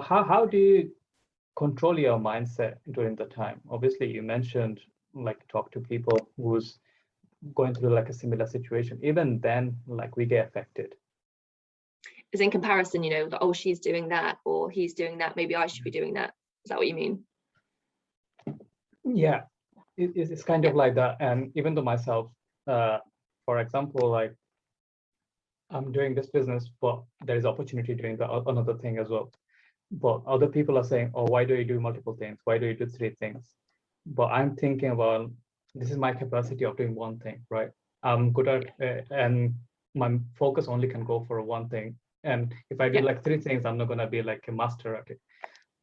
how do you control your mindset during the time? Obviously, you mentioned like talk to people who's going through like a similar situation. Even then, like we get affected. Is in comparison, that, oh, she's doing that or he's doing that, maybe I should be doing that. Is that what you mean? Yeah, it's kind of like that. And even though myself, for example, like I'm doing this business, but there is opportunity doing another thing as well. But other people are saying, oh, why do you do multiple things? Why do you do three things? But I'm thinking about, this is my capacity of doing one thing, right? I'm good at, and my focus only can go for one thing. And if I do like three things, I'm not gonna be like a master at it.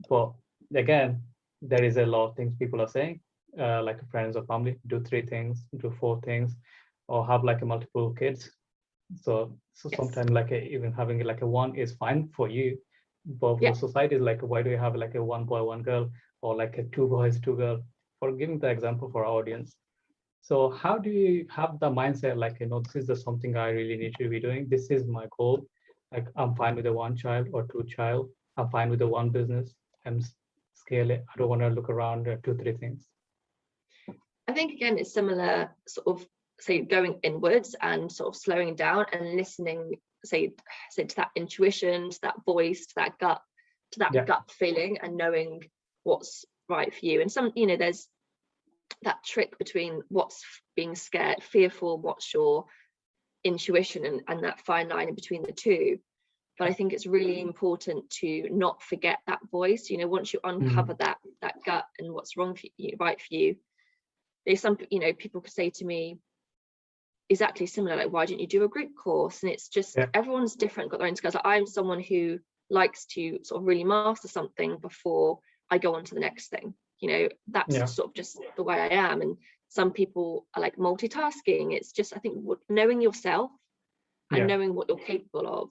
But again, there is a lot of things people are saying, like friends or family, do three things, do four things, or have like a multiple kids. So sometimes like even having like a one is fine for you, but for society is like, why do you have like a one boy, one girl, or like a two boys, two girls? For giving the example for our audience. So how do you have the mindset like, this is the something I really need to be doing. This is my goal. Like I'm fine with the one child or two child. I'm fine with the one business and scale it. I don't want to look around two, three things. I think again, it's similar sort of say going inwards and sort of slowing down and listening, say to that intuition, to that voice, to that gut, gut feeling, and knowing what's right for you. And some, there's that trick between what's being scared, fearful, what's your intuition, and that fine line in between the two. But I think it's really important to not forget that voice. Once you uncover that gut and what's wrong for you, right for you, there's some, people could say to me exactly similar, like, why didn't you do a group course? And it's just everyone's different, got their own skills. Like, I'm someone who likes to sort of really master something before I go on to the next thing. That's sort of just the way I am. And some people are like multitasking. It's just, I think, knowing yourself and knowing what you're capable of,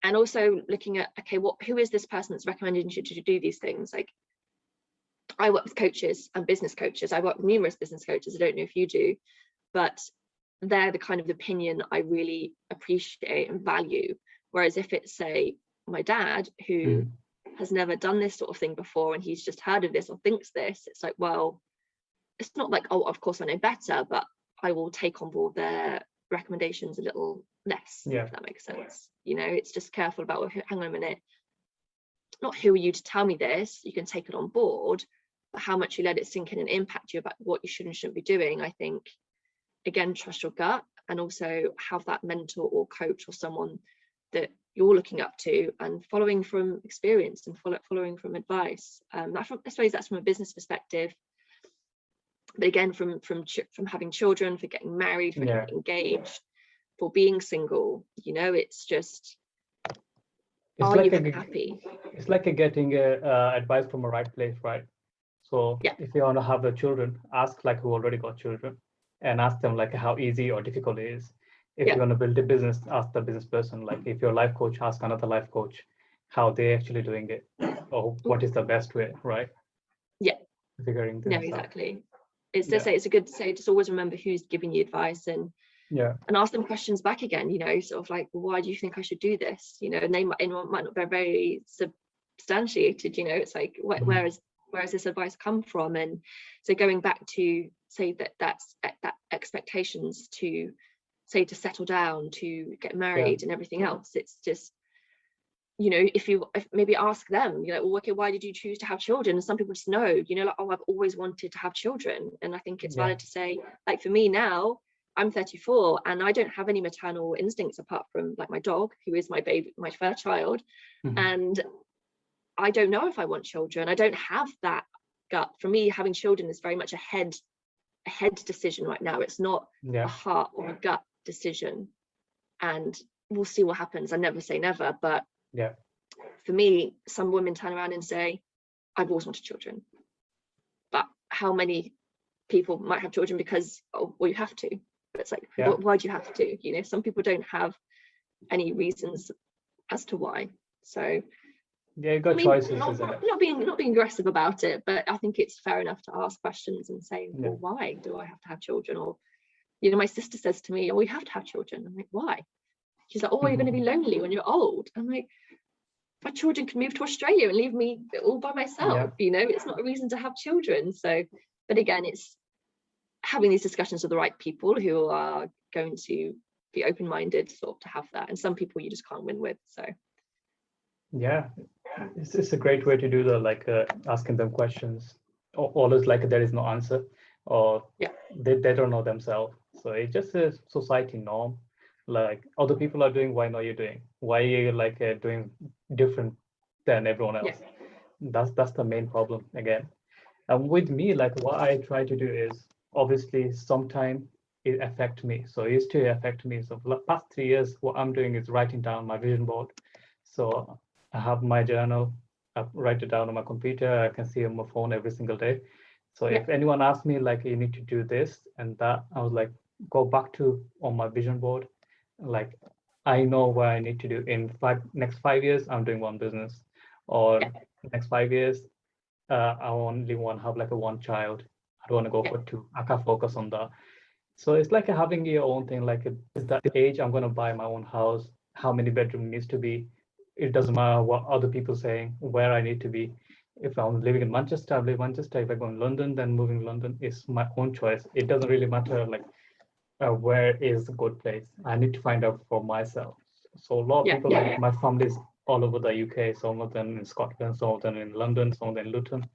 and also looking at, okay, who is this person that's recommending you to do these things? Like, I work with coaches and business coaches. I work with numerous business coaches. I don't know if you do, but they're the kind of opinion I really appreciate and value. Whereas if it's, say, my dad, who has never done this sort of thing before, and he's just heard of this or thinks this, it's like, well, it's not like, oh, of course I know better, but I will take on board their recommendations a little less, if that makes sense. It's just careful about, well, hang on a minute, not who are you to tell me this? You can take it on board, but how much you let it sink in and impact you about what you should and shouldn't be doing. I think, again, trust your gut, and also have that mentor or coach or someone that you're looking up to and following from experience and following from advice. I suppose that's from a business perspective, but again, from having children, for getting married, for getting engaged, for being single, it's just, are you happy? It's like getting advice from a right place, right? So if you want to have the children, ask like who already got children, and ask them like how easy or difficult it is. If you want to build a business, ask the business person. Like if you're a life coach, ask another life coach how they're actually doing it, or what is the best way, right? Figuring this out. Exactly. It's just it's a good say, just always remember who's giving you advice, and ask them questions back again, sort of like, well, why do you think I should do this? And they might not be very substantiated, it's like, where has this advice come from? And so going back to say that expectations to say to settle down, to get married and everything else, it's just, if maybe ask them, well, okay, why did you choose to have children? And some people just know, like, oh, I've always wanted to have children. And I think it's valid to say, like, for me now, I'm 34 and I don't have any maternal instincts apart from like my dog, who is my baby, my first child. And I don't know if I want children. I don't have that gut. For me, having children is very much a head decision right now. It's not a heart or a gut decision. And we'll see what happens. I never say never, but for me, some women turn around and say, I've always wanted children. But how many people might have children because, oh, well, you have to? But it's like, why do you have to? Some people don't have any reasons as to why. So you got choices, not being aggressive about it, but I think it's fair enough to ask questions and say, well, why do I have to have children? Or my sister says to me, oh, we have to have children. I'm like, why? She's like, oh, you're going to be lonely when you're old. I'm like, my children can move to Australia and leave me all by myself. Yeah. You know, it's not a reason to have children. So, but again, it's having these discussions with the right people who are going to be open-minded sort of to have that, and some people you just can't win with. So Yeah, it's a great way to do the like asking them questions. Always like there is no answer, or yeah, they don't know themselves. So it's just a society norm. Like other people are doing, why not you doing? Why are you like doing different than everyone yeah, else? That's the main problem again. And with me, like what I try to do is obviously sometime it affect me. So it used to affect me. So for the past 3 years, what I'm doing is writing down my vision board. So I have my journal, I write it down on my computer, I can see on my phone every single day. So yeah, if anyone asks me like you need to do this and that, I was like, go back to on my vision board. Like I know what I need to do in next 5 years, I'm doing one business. Or yeah, next 5 years, I only want to have like a one child. I don't want to go yeah, for two. I can't focus on that. So it's like having your own thing. Like is that age I'm going to buy my own house? How many bedroom needs to be? It doesn't matter what other people saying. Where I need to be. If I'm living in Manchester, I live in Manchester. If I go in London, then moving to London is my own choice. It doesn't really matter like where is a good place. I need to find out for myself. So a lot of yeah, people like my family's all over the UK. Some of them in Scotland, some of them in London, some of them in Luton.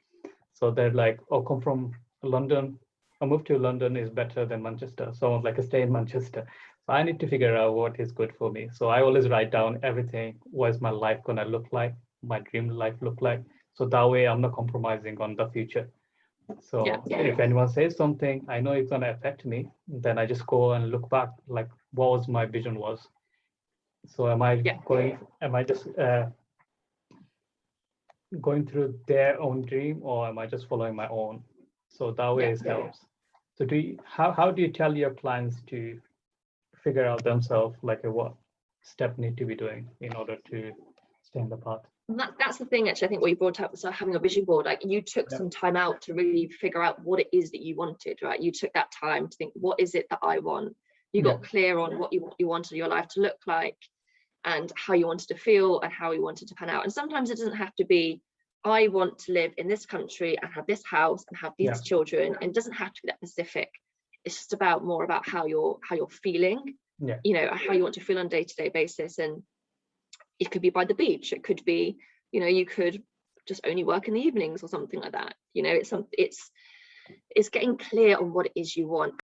So they're like, oh, come from London. A move to London is better than Manchester. So like, a stay in Manchester. So I need to figure out what is good for me. So I always write down everything. What is my life gonna look like? My dream life look like? So that way I'm not compromising on the future. yeah, So if anyone says something, I know it's gonna affect me. Then I just go and look back, like what was my vision was. So am I yeah, going? Am I just going through their own dream, or am I just following my own? So that way yeah. it helps. So how do you tell your clients to figure out themselves like what step need to be doing in order to stay on the path? And that's the thing, actually. I think what you brought up was having a vision board. Like, you took Yeah. some time out to really figure out what it is that you wanted, right? You took that time to think, what is it that I want? You Yeah. got clear on what you wanted your life to look like, and how you wanted to feel, and how you wanted to pan out. And sometimes it doesn't have to be, I want to live in this country and have this house and have these Yeah. children. And it doesn't have to be that specific. It's just about more about how you're feeling, Yeah. you know, how you want to feel on a day-to-day basis. And it could be by the beach, it could be, you know, you could just only work in the evenings or something like that. You know, it's getting clear on what it is you want.